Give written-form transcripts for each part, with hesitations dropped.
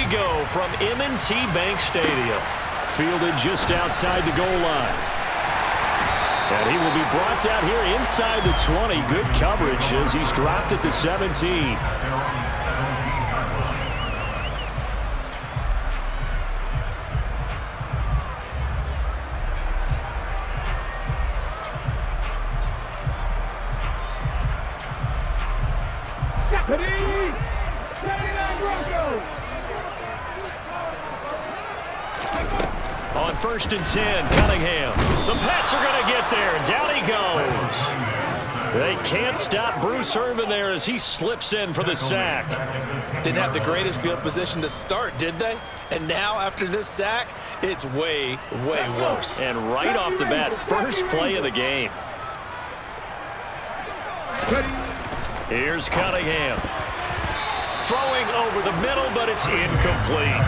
go from M&T Bank Stadium. Fielded just outside the goal line. And he will be brought down here inside the 20. Good coverage as he's dropped at the 17. On 1st and 10, Cunningham. The Pats are going to get there. Down he goes. They can't stop Bruce Irvin there as he slips in for the sack. Didn't have the greatest field position to start, did they? And now, after this sack, it's way, way worse. And right off the bat, first play of the game. Here's Cunningham. Throwing over the middle, but it's incomplete.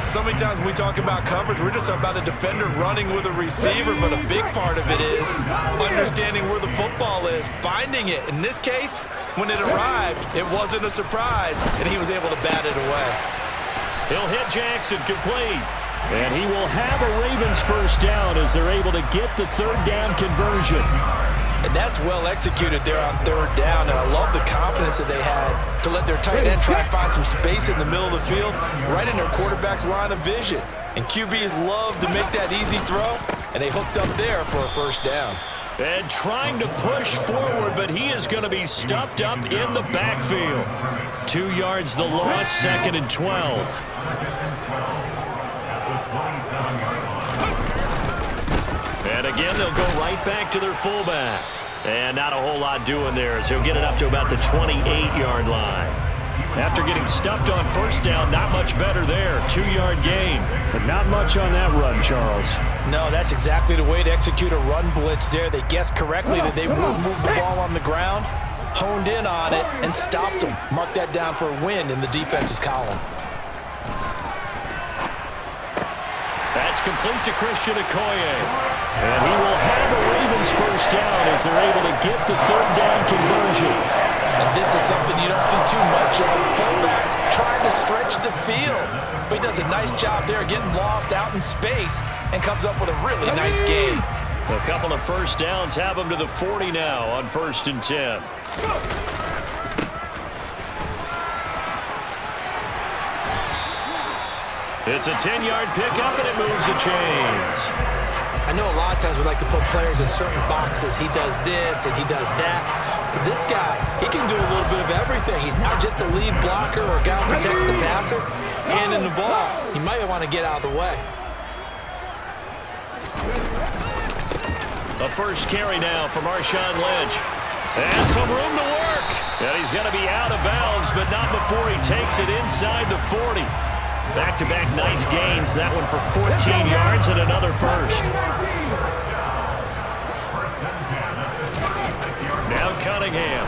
So many times when we talk about coverage, we're just about a defender running with a receiver, but a big part of it is understanding where the football is, finding it. In this case, when it arrived, it wasn't a surprise, and he was able to bat it away. He'll hit Jackson complete. And he will have a Ravens first down as they're able to get the third down conversion. And that's well executed there on third down, and I love the confidence that they had to let their tight end try and find some space in the middle of the field, right in their quarterback's line of vision. And QBs love to make that easy throw, and they hooked up there for a first down. And trying to push forward, but he is going to be stuffed up in the backfield. 2 yards the loss, 2nd and 12. And again, they'll go right back to their fullback. And not a whole lot doing there as he'll get it up to about the 28-yard line. After getting stuffed on first down, not much better there. 2-yard gain. But not much on that run, Charles. No, that's exactly the way to execute a run blitz there. They guessed correctly that they would move the ball on the ground, honed in on it, and stopped them. Mark that down for a win in the defense's column. That's complete to Christian Okoye. And he will have a Ravens first down as they're able to get the third down conversion. And this is something you don't see too much of. Fullbacks trying to stretch the field. But he does a nice job there getting lost out in space and comes up with a really nice gain. A couple of first downs have him to the 40 now on 1st and 10. It's a 10-yard pickup, and it moves the chains. I know a lot of times we like to put players in certain boxes. He does this and he does that. But this guy, he can do a little bit of everything. He's not just a lead blocker or a guy who protects the passer. Handing the ball, he might want to get out of the way. The first carry now from Marshawn Lynch. And some room to work. And he's going to be out of bounds, but not before he takes it inside the 40. Back-to-back nice gains. That one for 14 yards and another first. Now Cunningham.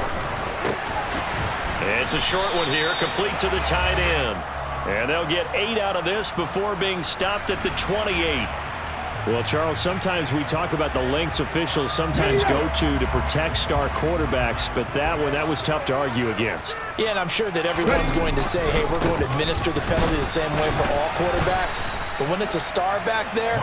It's a short one here, complete to the tight end. And they'll get 8 out of this before being stopped at the 28. Well, Charles, sometimes we talk about the lengths officials sometimes go to protect star quarterbacks, but that was tough to argue against. Yeah, and I'm sure that everyone's going to say, hey, we're going to administer the penalty the same way for all quarterbacks. But when it's a star back there,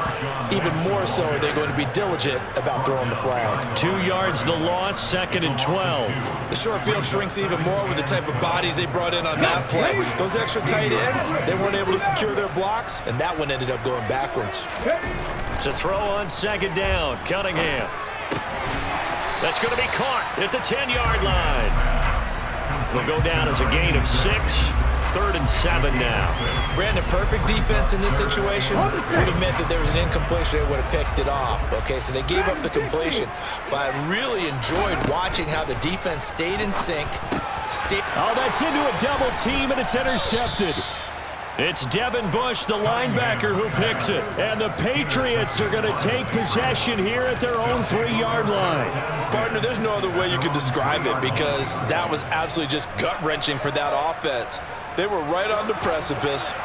even more so are they going to be diligent about throwing the flag. 2 yards the loss, 2nd and 12. The short field shrinks even more with the type of bodies they brought in on that play. Those extra tight ends, they weren't able to secure their blocks, and that one ended up going backwards. It's a throw on 2nd down. Cunningham. That's going to be caught at the 10-yard line. It'll go down as a gain of 6. 3rd and 7 now. Brandon, perfect defense in this situation would have meant that there was an incompletion. They would have picked it off. Okay, so they gave up the completion. But I really enjoyed watching how the defense stayed in sync. Oh, that's into a double team, and it's intercepted. It's Devin Bush, the linebacker, who picks it. And the Patriots are going to take possession here at their own 3-yard line. Partner, there's no other way you could describe it because that was absolutely just gut-wrenching for that offense. They were right on the precipice.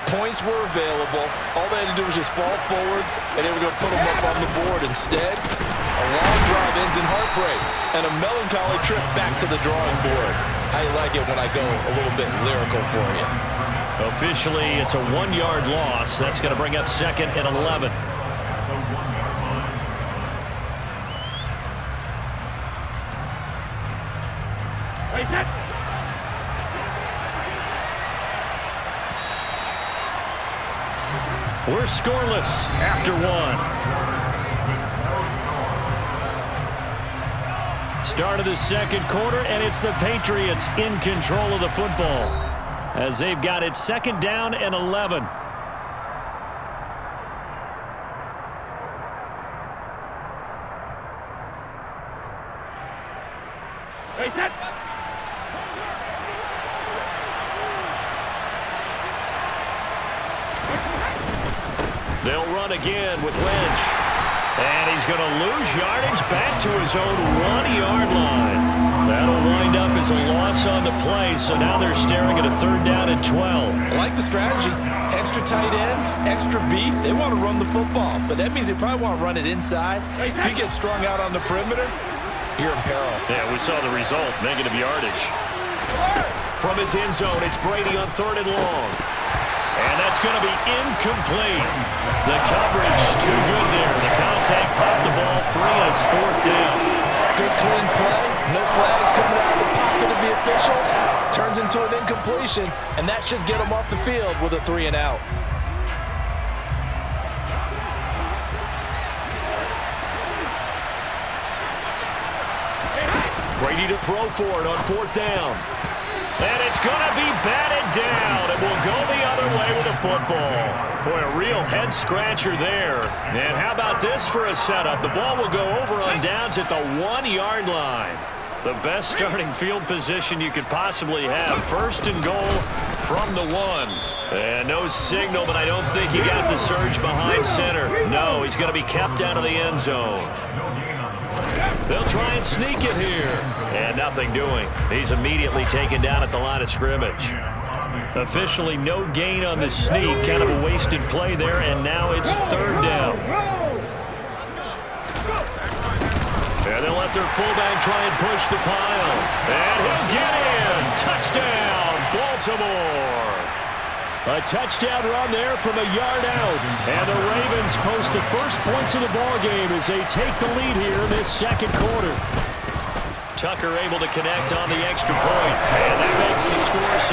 Points were available. All they had to do was just fall forward, and they were going to put them up on the board. Instead, a long drive ends in heartbreak and a melancholy trip back to the drawing board. I like it when I go a little bit lyrical for you. Officially, it's a 1-yard loss. That's going to bring up 2nd and 11. We're scoreless after 1. Start of the 2nd quarter, and it's the Patriots in control of the football as they've got it 2nd down and 11. They'll run again with Lynch. And he's going to lose yardage back to his own 1-yard line. That'll wind up as a loss on the play, so now they're staring at a 3rd down and 12. I like the strategy. Extra tight ends, extra beef. They want to run the football, but that means they probably want to run it inside. If he gets strung out on the perimeter, you're in peril. Yeah, we saw the result, negative yardage. From his end zone, it's Brady on 3rd and long. And that's going to be incomplete. The coverage too good there. The contact popped the ball 3, and it's 4th down. Good clean play. No flags coming out of the pocket of the officials. Turns into an incompletion, and that should get them off the field with a 3 and out. Brady to throw for it on 4th down. And it's going to be batted down. It will go the other way with the football. Boy, a real head-scratcher there. And how about this for a setup? The ball will go over on downs at the 1-yard line. The best starting field position you could possibly have. 1st and goal from the 1. And no signal, but I don't think he got the surge behind center. No, he's going to be kept out of the end zone. They'll try and sneak it here. And nothing doing. He's immediately taken down at the line of scrimmage. Officially no gain on the sneak. Kind of a wasted play there, and now it's 3rd down. And they'll let their fullback try and push the pile. And he'll get in. Touchdown, Baltimore. A touchdown run there from a yard out. And the Ravens post the first points of the ballgame as they take the lead here in this 2nd quarter. Tucker able to connect on the extra point. And that makes the score 7-0.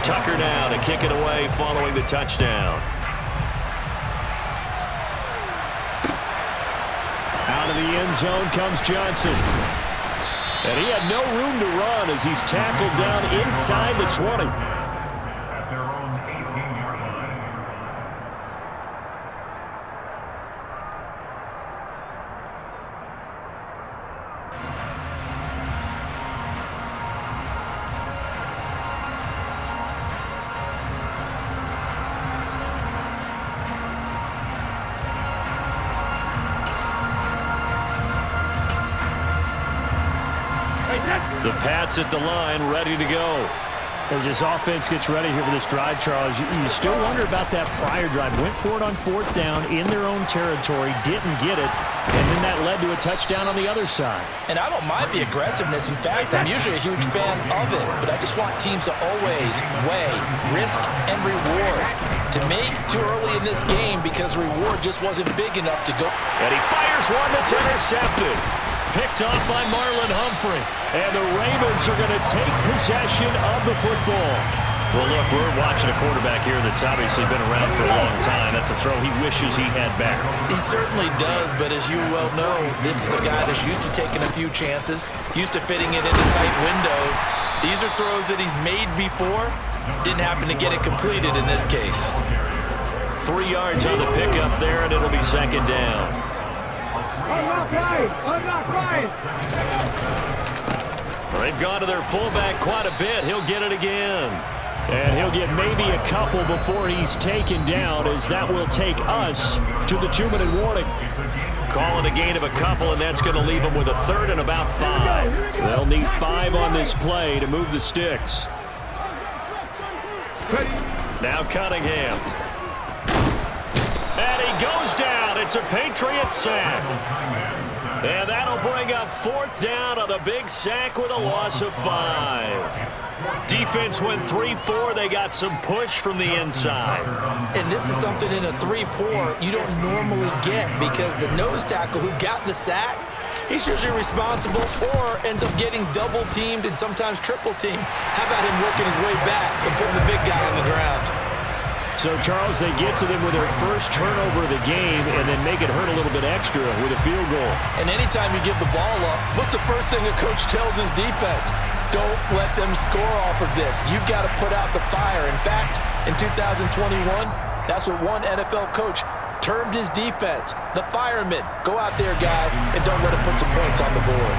Tucker now to kick it away following the touchdown. Out of the end zone comes Johnson. And he had no room to run as he's tackled down inside the 20. The Pats at the line, ready to go. As this offense gets ready here for this drive, Charles, you still wonder about that prior drive. Went for it on 4th down in their own territory, didn't get it, and then that led to a touchdown on the other side. And I don't mind the aggressiveness. In fact, I'm usually a huge fan of it, but I just want teams to always weigh risk and reward. To me, too early in this game because the reward just wasn't big enough to go. And he fires one that's intercepted. Picked off by Marlon Humphrey. And the Ravens are going to take possession of the football. Well, look, we're watching a quarterback here that's obviously been around for a long time. That's a throw he wishes he had back. He certainly does, but as you well know, this is a guy that's used to taking a few chances, used to fitting it into tight windows. These are throws that he's made before. Didn't happen to get it completed in this case. 3 yards on the pickup there, and it'll be 2nd down. They've gone to their fullback quite a bit. He'll get it again. And he'll get maybe a couple before he's taken down, as that will take us to the 2-minute warning. Calling a gain of a couple, and that's going to leave them with a 3rd and about 5. They'll need 5 on this play to move the sticks. Now Cunningham. And he goes down. It's a Patriot sack. And that'll bring up 4th down on the big sack with a loss of 5. Defense went 3-4. They got some push from the inside. And this is something in a 3-4 you don't normally get because the nose tackle who got the sack, he's usually responsible or ends up getting double-teamed and sometimes triple-teamed. How about him working his way back and putting the big guy on the ground? So, Charles, they get to them with their first turnover of the game and then make it hurt a little bit extra with a field goal. And anytime you give the ball up, what's the first thing a coach tells his defense? Don't let them score off of this. You've got to put out the fire. In fact, in 2021, that's what one NFL coach termed his defense, the firemen. Go out there, guys, and don't let them put some points on the board.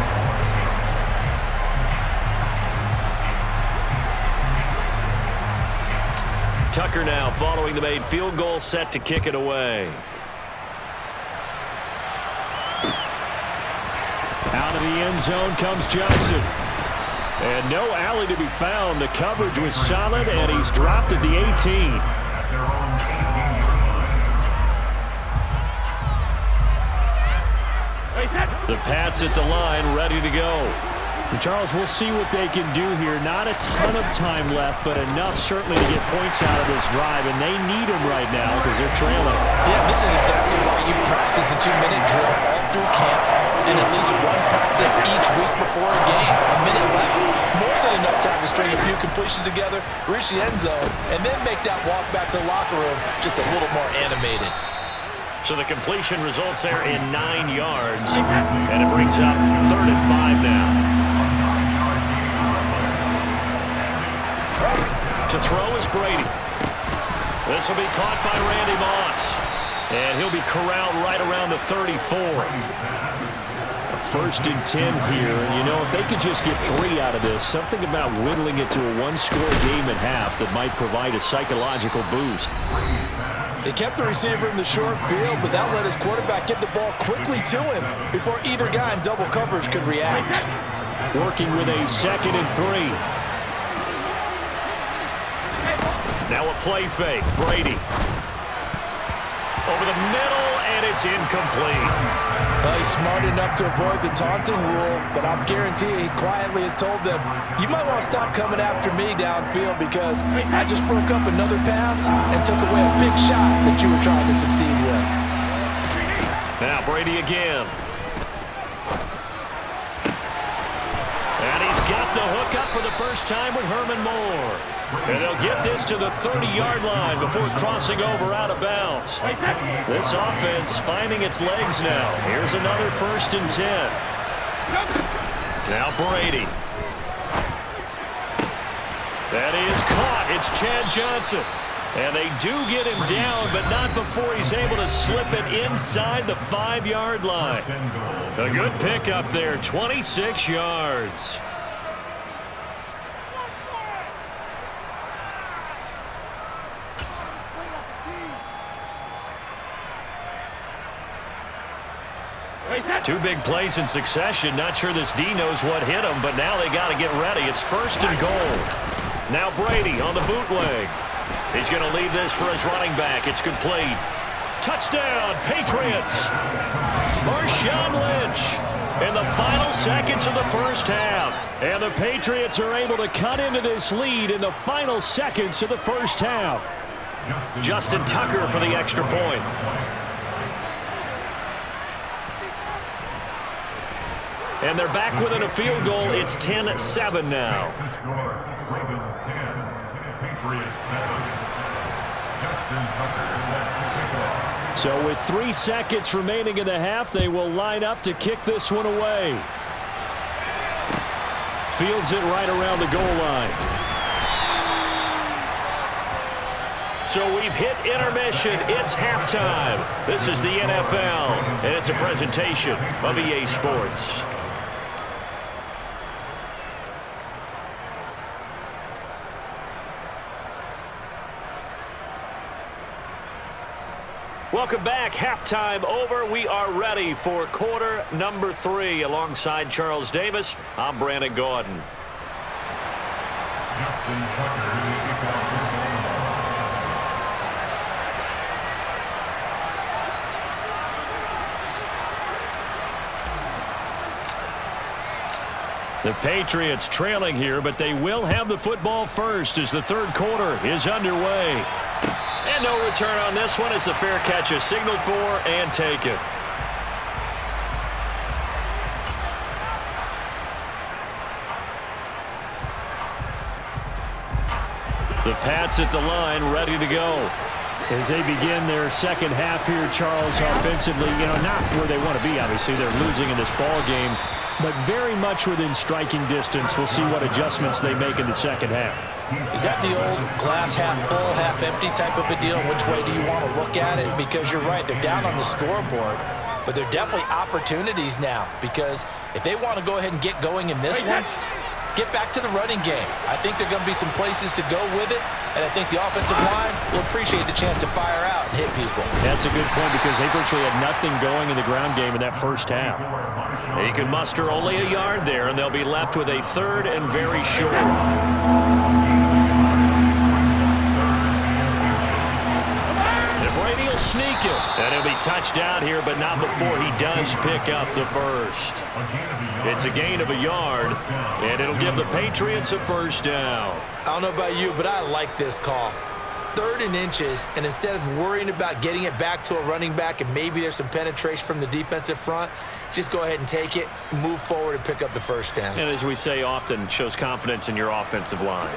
Tucker now following the made field goal, set to kick it away. Out of the end zone comes Johnson. And no alley to be found. The coverage was solid, and he's dropped at the 18. The Pats at the line, ready to go. And Charles, we'll see what they can do here. Not a ton of time left, but enough certainly to get points out of this drive, and they need them right now because they're trailing. Yeah, this is exactly why you practice a 2-minute drill all through camp and at least one practice each week before a game. A minute left, more than enough time to string a few completions together, reach the end zone, and then make that walk back to the locker room just a little more animated. So the completion results there in 9 yards, and it brings up 3rd and 5 now. To throw is Brady. This will be caught by Randy Moss. And he'll be corralled right around the 34. A 1st and 10 here. And, you know, if they could just get 3 out of this, something about whittling it to a 1-score game at half that might provide a psychological boost. They kept the receiver in the short field, but that let his quarterback get the ball quickly to him before either guy in double coverage could react. Working with a 2nd and 3. Now a play fake. Brady. Over the middle, and it's incomplete. Well, he's smart enough to avoid the taunting rule, but I'm guaranteeing he quietly has told them, you might want to stop coming after me downfield because I just broke up another pass and took away a big shot that you were trying to succeed with. Now Brady again. And he's got the hook up for the first time with Herman Moore. And they'll get this to the 30-yard line before crossing over out of bounds. This offense finding its legs now. Here's another 1st and 10. Now Brady. That is caught. It's Chad Johnson. And they do get him down, but not before he's able to slip it inside the 5-yard line. A good pickup there, 26 yards. Two big plays in succession. Not sure this D knows what hit him, but now they got to get ready. It's 1st and goal. Now Brady on the bootleg. He's going to leave this for his running back. It's complete. Touchdown, Patriots. Marshawn Lynch in the final seconds of the first half. And the Patriots are able to cut into this lead in the final seconds of the first half. Justin Tucker for the extra point. And they're back within a field goal. It's 10-7 now. Ravens 10, Patriots 7. Justin Tucker set to kick off. So with 3 seconds remaining in the half, they will line up to kick this one away. Fields it right around the goal line. So we've hit intermission. It's halftime. This is the NFL, and it's a presentation of EA Sports. Welcome back. Halftime over. We are ready for quarter number 3. Alongside Charles Davis, I'm Brandon Gordon. Justin Tucker to kick off the goal line. The Patriots trailing here, but they will have the football first as the third quarter is underway. And no return on this one as the fair catch is signaled for and taken. The Pats at the line, ready to go. As they begin their second half here, Charles, offensively, not where they want to be, obviously. They're losing in this ball game, but very much within striking distance. We'll see what adjustments they make in the second half. Is that the old glass half full, half empty type of a deal? Which way do you want to look at it? Because you're right, they're down on the scoreboard, but they're definitely opportunities now, because if they want to go ahead and get going in this one, get back to the running game. I think there are going to be some places to go with it, and I think the offensive line will appreciate the chance to fire out and hit people. That's a good point because they virtually had nothing going in the ground game in that first half. He can muster only a yard there, and they'll be left with a third and very short. And Brady will sneak it, and he'll be touched down here, but not before he does pick up the first. It's a gain of a yard, and it'll give the Patriots a first down. I don't know about you, but I like this call. 3rd and inches, and instead of worrying about getting it back to a running back and maybe there's some penetration from the defensive front, just go ahead and take it, move forward, and pick up the first down. And as we say often, shows confidence in your offensive line.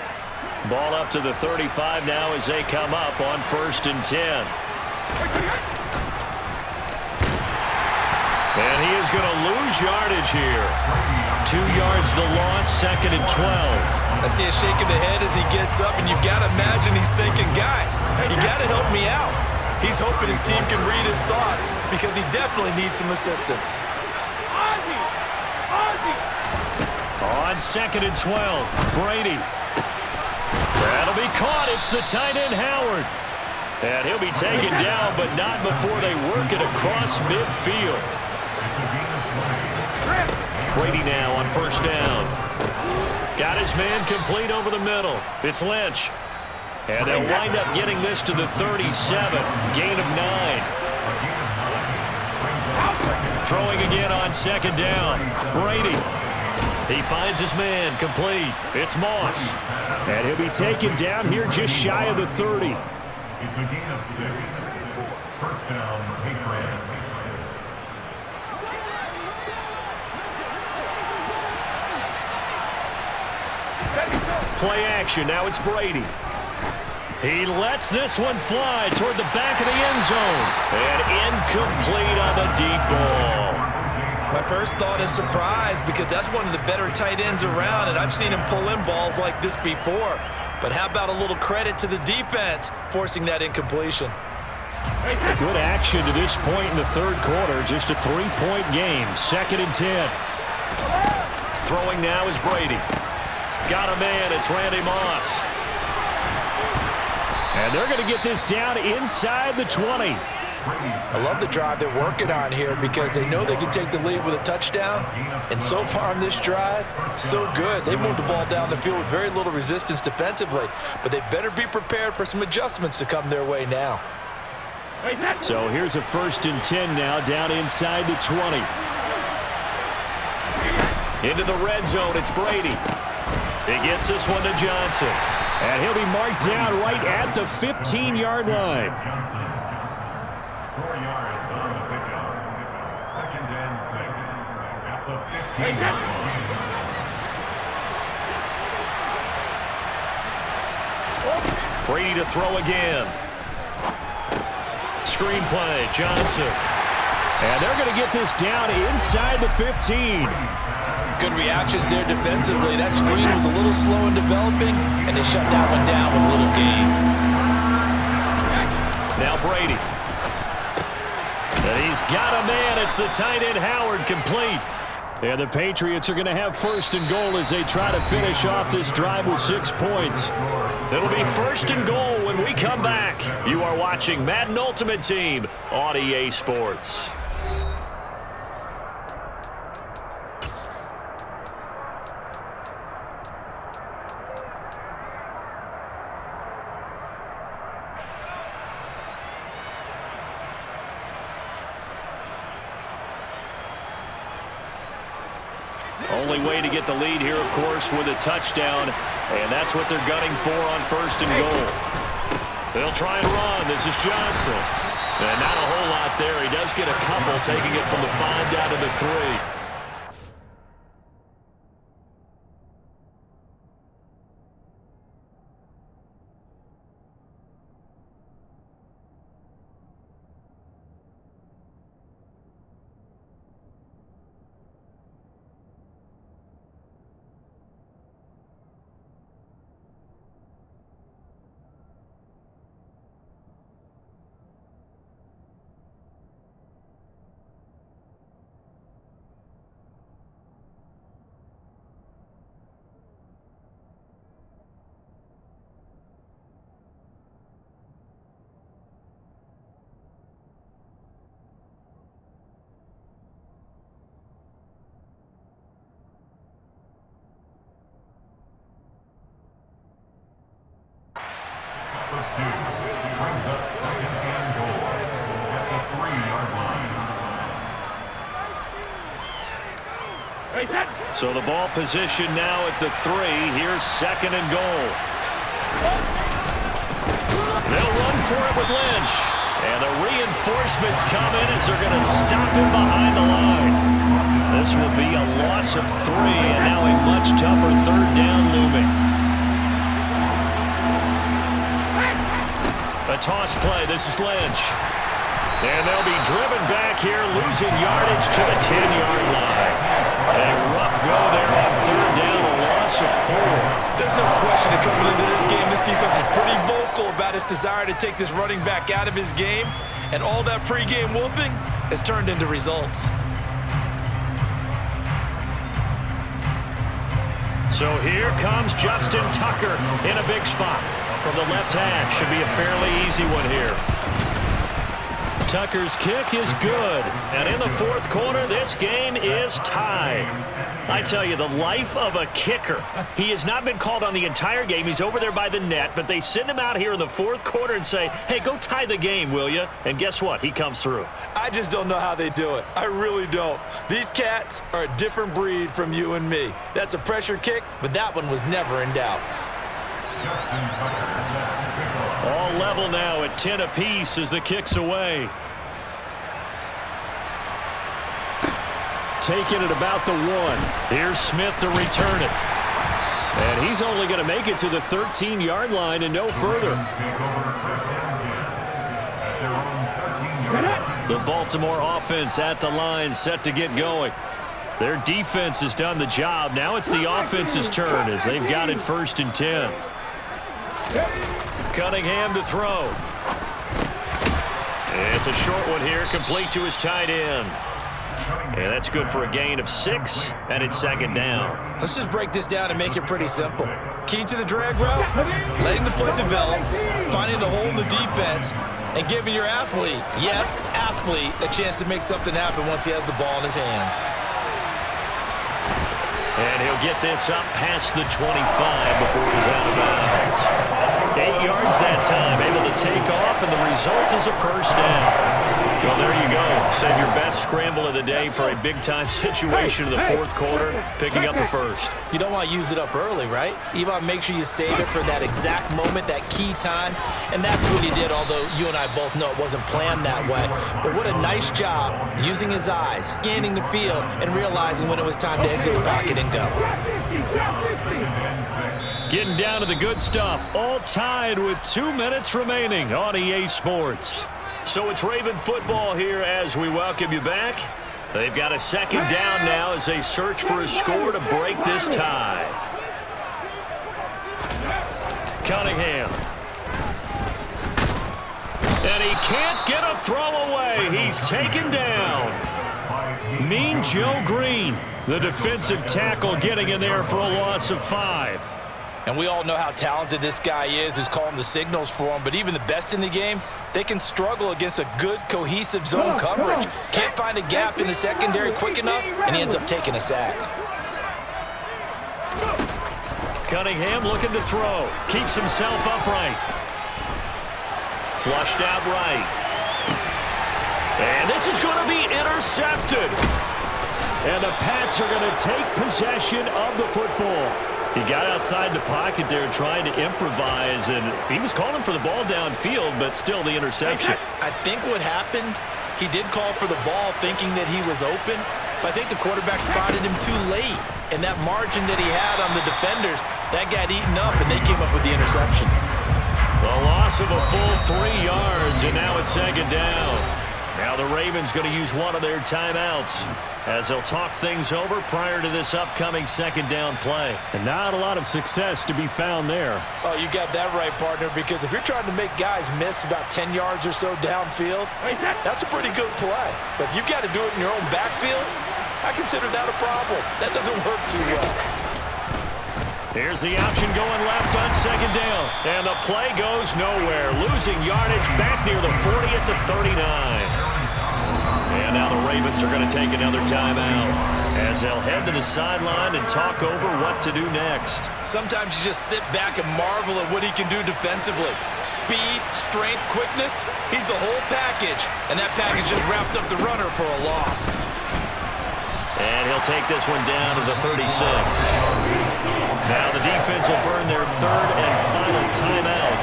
Ball up to the 35 now as they come up on 1st and 10. And he is going to lose yardage here. 2 yards the loss, 2nd and 12. I see a shake of the head as he gets up, and you've got to imagine he's thinking, guys, you got to help me out. He's hoping his team can read his thoughts because he definitely needs some assistance. On 2nd and 12, Brady. That'll be caught. It's the tight end, Howard. And he'll be taken down, but not before they work it across midfield. Brady now on 1st down. Got his man complete over the middle. It's Lynch. And they'll wind up getting this to the 37. Gain of 9. Throwing again on 2nd down. Brady. He finds his man complete. It's Moss. And he'll be taken down here just shy of the 30. It's a gain of 6. First down, Patriots. Play action. Now it's Brady. He lets this one fly toward the back of the end zone. And incomplete on the deep ball. My first thought is surprise because that's one of the better tight ends around, and I've seen him pull in balls like this before. But how about a little credit to the defense forcing that incompletion? Good action to this point in the third quarter. Just a 3-point game. 2nd and 10. Throwing now is Brady. Got a man. It's Randy Moss. And they're going to get this down inside the 20. I love the drive they're working on here because they know they can take the lead with a touchdown. And so far on this drive, so good. They moved the ball down the field with very little resistance defensively. But they better be prepared for some adjustments to come their way now. So here's a 1st and 10 now down inside the 20. Into the red zone, it's Brady. He gets this one to Johnson. And he'll be marked down right at the 15-yard line. Johnson, 4 yards on the pickup. 2nd and 6. At the 15-yard line. Brady to throw again. Screen play, Johnson. And they're going to get this down inside the 15. Good reactions there defensively. That screen was a little slow in developing, and they shut that one down with little gain. Now Brady. And he's got a man. It's the tight end, Howard, complete. And the Patriots are going to have 1st and goal as they try to finish off this drive with 6 points. It'll be 1st and goal when we come back. You are watching Madden Ultimate Team on EA Sports. Only way to get the lead here, of course, with a touchdown, and that's what they're gunning for on 1st and goal. They'll try and run. This is Johnson. And not a whole lot there. He does get a couple, taking it from the 5 down to the 3. Brings up 2nd and goal at the 3-yard line. So the ball position now at the 3. Here's 2nd and goal. They'll run for it with Lynch. And the reinforcements come in as they're going to stop him behind the line. This will be a loss of 3, and now a much tougher 3rd down looming. A toss play. This is Lynch. And they'll be driven back here, losing yardage to the 10-yard line. A rough go there on 3rd down, a loss of 4. There's no question that coming into this game, this defense is pretty vocal about its desire to take this running back out of his game. And all that pregame wolfing has turned into results. So here comes Justin Tucker in a big spot. From the left hash, should be a fairly easy one here. Tucker's kick is good. And in the 4th quarter, this game is tied. I tell you, the life of a kicker. He has not been called on the entire game. He's over there by the net, but they send him out here in the 4th quarter and say, hey, go tie the game, will you? And guess what? He comes through. I just don't know how they do it. I really don't. These cats are a different breed from you and me. That's a pressure kick, but that one was never in doubt. All level now at 10 apiece as the kick's away. Taking it about the 1. Here's Smith to return it. And he's only going to make it to the 13-yard line and no further. The Baltimore offense at the line, set to get going. Their defense has done the job. Now it's the offense's turn as they've got it 1st and 10. Cunningham to throw. It's a short one here, complete to his tight end. And that's good for a gain of 6, and it's 2nd down. Let's just break this down and make it pretty simple. Key to the drag route, letting the play develop, finding the hole in the defense, and giving your athlete, yes, athlete, a chance to make something happen once he has the ball in his hands. And he'll get this up past the 25 before he's out of bounds. 8 yards that time, able to take off, and the result is a 1st down. Well, there you go. Save your best scramble of the day for a big-time situation in the 4th quarter, picking up the 1st. You don't want to use it up early, right? You want to make sure you save it for that exact moment, that key time, and that's what he did, although you and I both know it wasn't planned that way. But what a nice job using his eyes, scanning the field, and realizing when it was time to exit the pocket and go. Getting down to the good stuff, all tied with 2 minutes remaining on EA Sports. So it's Raven football here as we welcome you back. They've got a 2nd down now as they search for a score to break this tie. Cunningham. And he can't get a throw away. He's taken down. Mean Joe Green, the defensive tackle, getting in there for a loss of 5. And we all know how talented this guy is who's calling the signals for him, but even the best in the game, they can struggle against a good, cohesive zone coverage. Can't find a gap in the secondary quick enough, and he ends up taking a sack. Cunningham looking to throw. Keeps himself upright. Flushed out right. And this is going to be intercepted. And the Pats are going to take possession of the football. He got outside the pocket there trying to improvise, and he was calling for the ball downfield, but still the interception. I think what happened, he did call for the ball thinking that he was open, but I think the quarterback spotted him too late. And that margin that he had on the defenders, that got eaten up, and they came up with the interception. A loss of a full 3 yards, and now it's second down. Now the Ravens going to use one of their timeouts as they'll talk things over prior to this upcoming second down play. And not a lot of success to be found there. Oh, you got that right, partner, because if you're trying to make guys miss about 10 yards or so downfield, that's a pretty good play. But if you've got to do it in your own backfield, I consider that a problem. That doesn't work too well. Here's the option going left on second down. And the play goes nowhere. Losing yardage back near the 40 at the 39. And now the Ravens are going to take another timeout as they'll head to the sideline and talk over what to do next. Sometimes you just sit back and marvel at what he can do defensively. Speed, strength, quickness, he's the whole package. And that package just wrapped up the runner for a loss. And he'll take this one down to the 36. Now the defense will burn their third and final timeout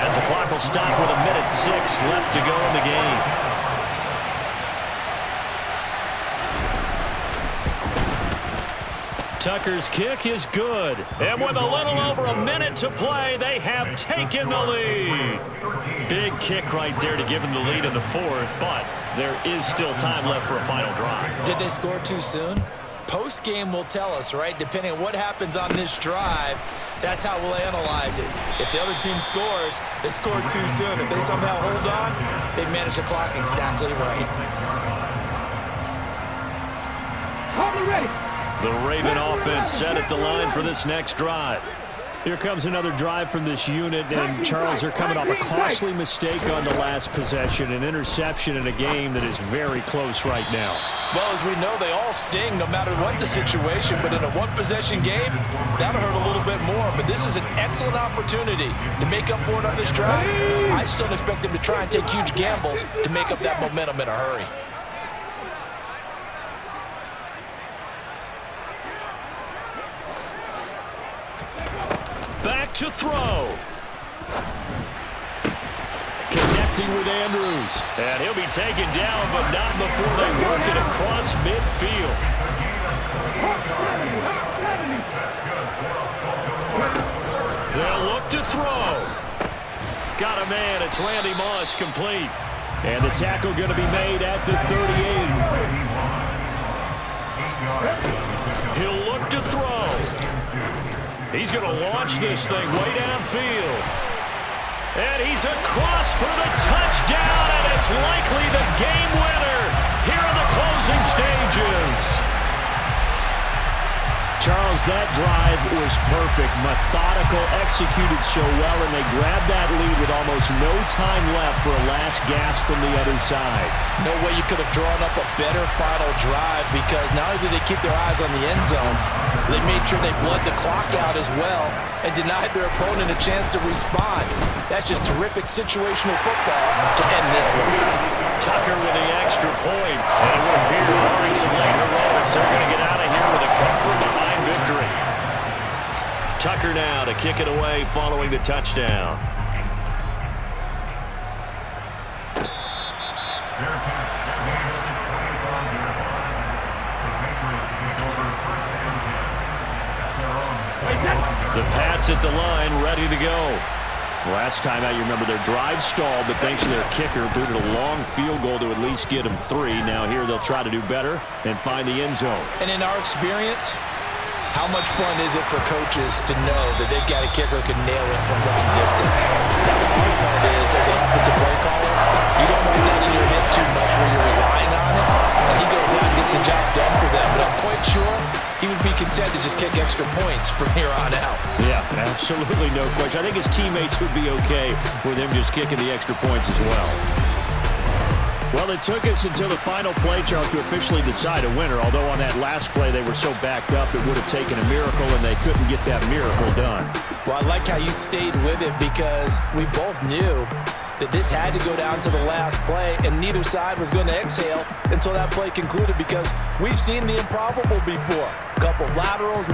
as the clock will stop with 1:06 left to go in the game. Tucker's kick is good. And with a little over a minute to play, they have taken the lead. Big kick right there to give them the lead in the fourth, but there is still time left for a final drive. Did they score too soon? Post-game will tell us, right? Depending on what happens on this drive, that's how we'll analyze it. If the other team scores, they scored too soon. If they somehow hold on, they manage the clock exactly right. Totally ready. The Raven offense set at the line for this next drive. Here comes another drive from this unit, and Charles, they're coming off a costly mistake on the last possession, an interception in a game that is very close right now. Well, as we know, they all sting no matter what the situation, but in a one-possession game, that'll hurt a little bit more. But this is an excellent opportunity to make up for it on this drive. I just don't expect them to try and take huge gambles to make up that momentum in a hurry. Back to throw. Connecting with Andrews. And he'll be taken down, but not before they work it across midfield. They'll look to throw. Got a man. It's Randy Moss, complete. And the tackle going to be made at the 38. He'll look to throw. He's going to launch this thing way downfield. And he's across for the touchdown, and it's likely the game winner here in the closing stages. Charles, that drive was perfect, methodical, executed so well, and they grabbed that lead with almost no time left for a last gasp from the other side. No way you could have drawn up a better final drive, because not only did they keep their eyes on the end zone, they made sure they bled the clock out as well and denied their opponent a chance to respond. That's just terrific situational football to end this one. Tucker with the extra point, and it would appear, barring some late heroics, they're going to get out of here with a come-from-behind victory. Tucker now to kick it away following the touchdown. The Pats at the line, ready to go. Last time out, you remember their drive stalled, but thanks to their kicker, booted a long field goal to at least get them 3. Now here they'll try to do better and find the end zone. And in our experience, how much fun is it for coaches to know that they've got a kicker who can nail it from long distance? Now, the hard part is, as an offensive play caller, you don't want that in your head too much where you're relying on it, and he goes out and gets the job done for them. But I'm quite sure he would be content to just kick extra points from here on out. Yeah, absolutely no question. I think his teammates would be okay with him just kicking the extra points as well. Well, it took us until the final play, Charles, to officially decide a winner, although on that last play they were so backed up it would have taken a miracle, and they couldn't get that miracle done. Well, I like how you stayed with it, because we both knew that this had to go down to the last play, and neither side was going to exhale until that play concluded, because we've seen the improbable before. A couple laterals.